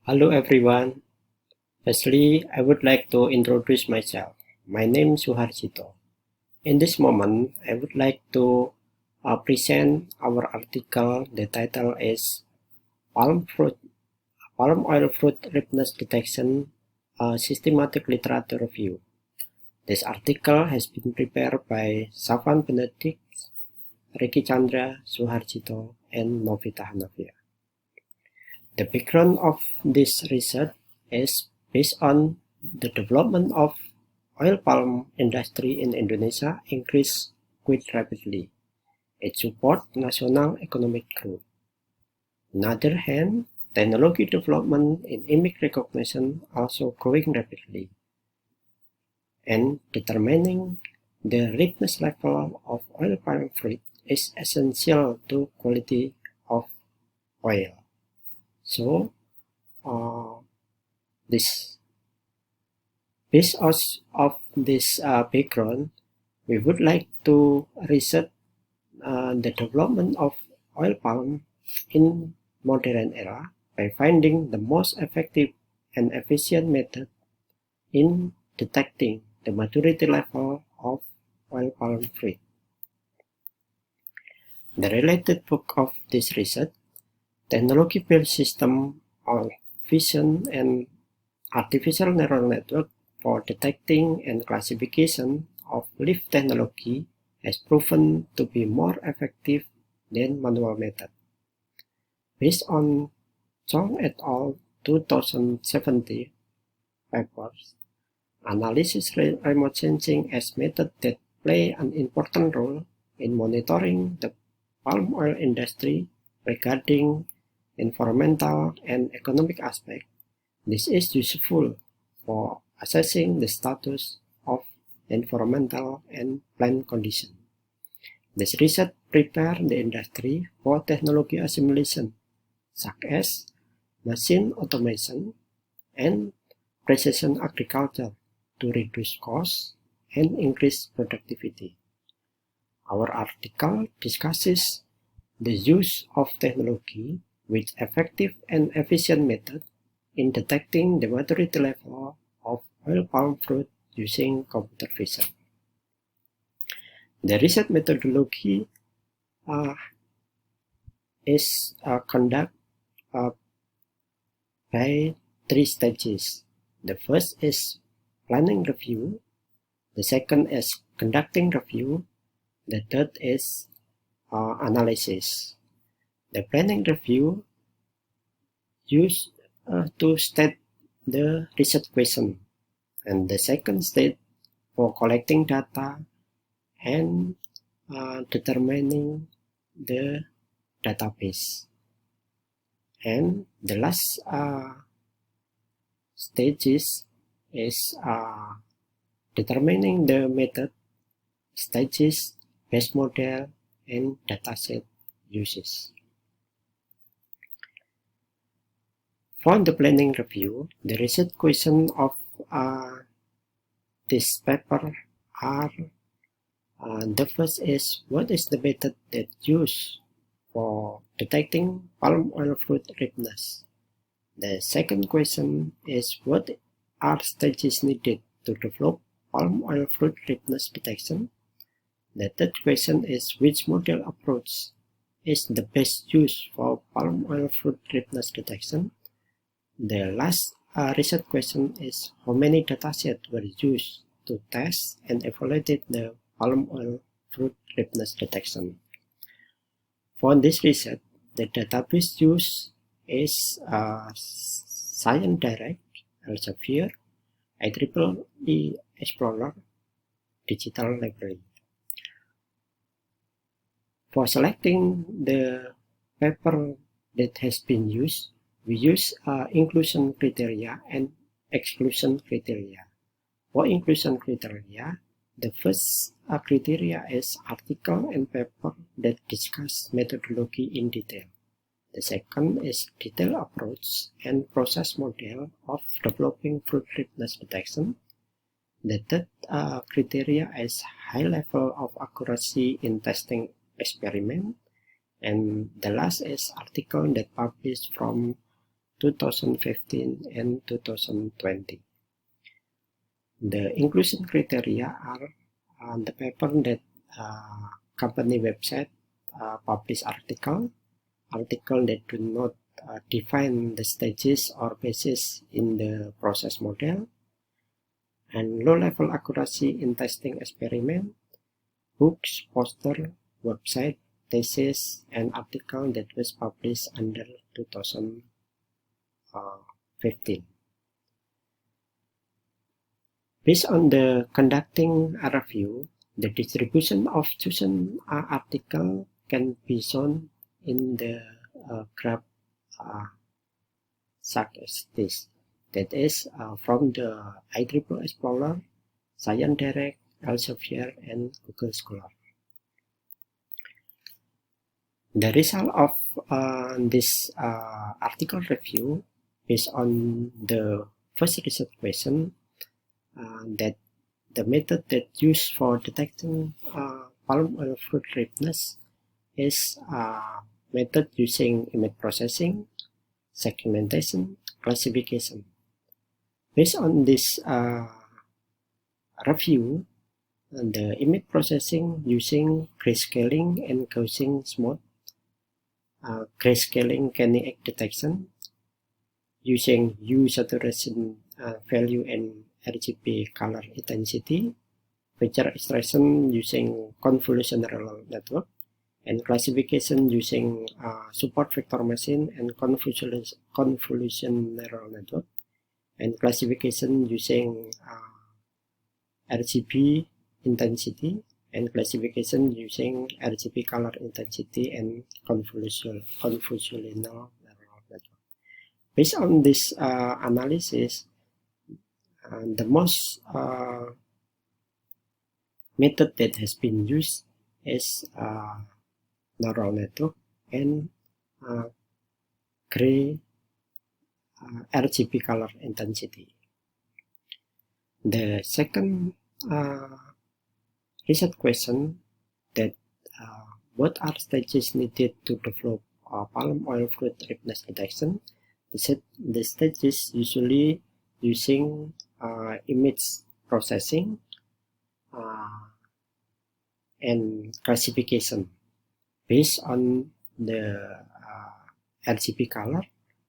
Hello everyone. Firstly, I would like to introduce myself. My name is Suharjito. In this moment, I would like to present our article. The title is Palm Oil Fruit Ripeness Detection, a Systematic Literature Review. This article has been prepared by Savan Benedict, Ricky Chandra, Suharjito, and Novita Hanafia. The background of this research is based on the development of oil palm industry in Indonesia increased quite rapidly. It supports national economic growth. On the other hand, technology development in image recognition also growing rapidly, and determining the ripeness level of oil palm fruit is essential to quality of oil. So, this based of this background, we would like to research the development of oil palm in modern era by finding the most effective and efficient method in detecting the maturity level of oil palm fruit. The related book of this research, Technology-Based System of Vision and Artificial Neural Network for Detecting and Classification of Leaf Technology, has proven to be more effective than manual method. Based on Chong et al. 2070 papers, analysis remote sensing as method that play an important role in monitoring the palm oil industry regarding environmental and economic aspects. This is useful for assessing the status of environmental and plant condition. This research prepares the industry for technology assimilation, such as machine automation and precision agriculture to reduce costs and increase productivity. Our article discusses the use of technology with effective and efficient methods in detecting the maturity level of oil palm fruit using computer vision. The research methodology is conducted by 3 stages. The first is planning review, the second is conducting review, the third is analysis. The planning review used to state the research question, and the second stage for collecting data and determining the database. And the last stages is determining the method, stages, base model, and dataset uses. For the planning review, the research questions of this paper are the first is, what is the method that used for detecting palm oil fruit ripeness? The second question is, what are stages needed to develop palm oil fruit ripeness detection? The third question is, which model approach is the best use for palm oil fruit ripeness detection? The last research question is, how many datasets were used to test and evaluate the palm oil fruit ripeness detection? For this research, the database used is ScienceDirect, Elsevier, IEEE Explorer, Digital Library. For selecting the paper that has been used, we use inclusion criteria and exclusion criteria. For inclusion criteria, the first criteria is article and paper that discuss methodology in detail. The second is detailed approach and process model of developing fruit ripeness detection. The third criteria is high level of accuracy in testing experiment. And the last is article that published from 2015 and 2020. The inclusion criteria are the paper that company website publish article that do not define the stages or phases in the process model, and low-level accuracy in testing experiment, books, poster, website, thesis, and article that was published under 2015. Based on the conducting a review, the distribution of chosen article can be shown in the graph such as this. That is from the IEEE Explorer, Science Direct, Elsevier, and Google Scholar. The result of this article review based on the first research question that the method that used for detecting palm oil fruit ripeness is method using image processing, segmentation, classification. Based on this review, the image processing using grayscaling and Gaussian smooth, grayscaling kinetic detection using hue saturation value and RGB color intensity, feature extraction using convolutional neural network, and classification using support vector machine and convolution neural network, and classification using RGB intensity, and classification using RGB color intensity and convolutional neural network. Based on this analysis, the most method that has been used is neural network and gray RGB color intensity. The second research question that what are stages needed to develop palm oil fruit ripeness detection? The stages usually using image processing and classification based on the RGB color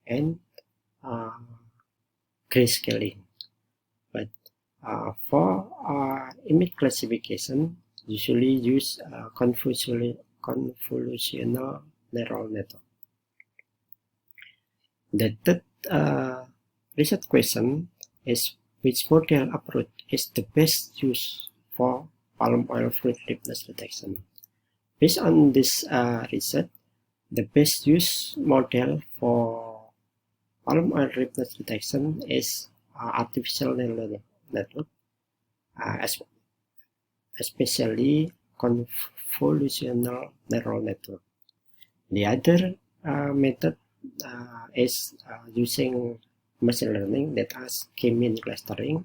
and grayscaling. But for image classification, usually use convolutional neural network. The third research question is which model approach is the best use for palm oil fruit ripeness detection. Based on this research, the best use model for palm oil ripeness detection is artificial neural network, especially convolutional neural network. The other method is using machine learning that has k-mean clustering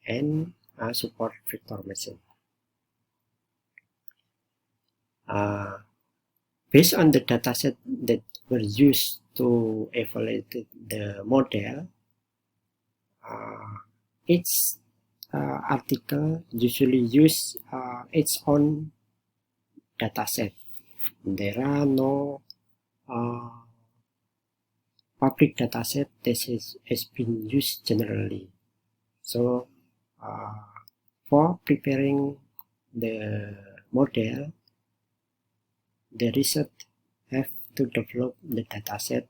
and support vector machine. Based on the dataset that were used to evaluate the model, each article usually use its own dataset. There are no public dataset that has been used generally. So for preparing the model, the research have to develop the dataset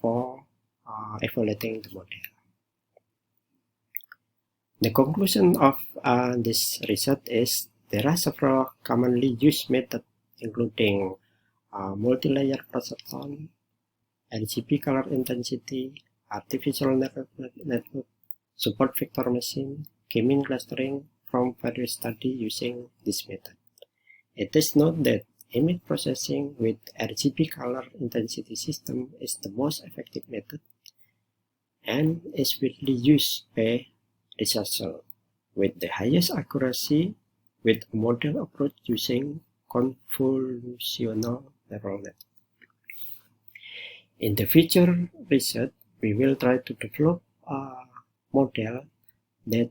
for evaluating the model. The conclusion of this research is there are several commonly used methods, including multi-layer perceptron, RGB color intensity, artificial network, support vector machine, k-mean clustering from various studies using this method. It is noted that image processing with RGB color intensity system is the most effective method and is widely used by researchers with the highest accuracy with a model approach using convolutional neural network. In the future research, we will try to develop a model that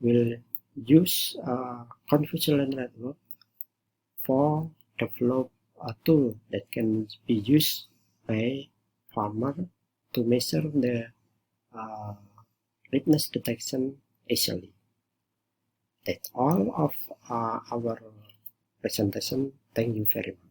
will use a convolutional network for develop a tool that can be used by farmer to measure the ripeness detection easily. That's all of our presentation. Thank you very much.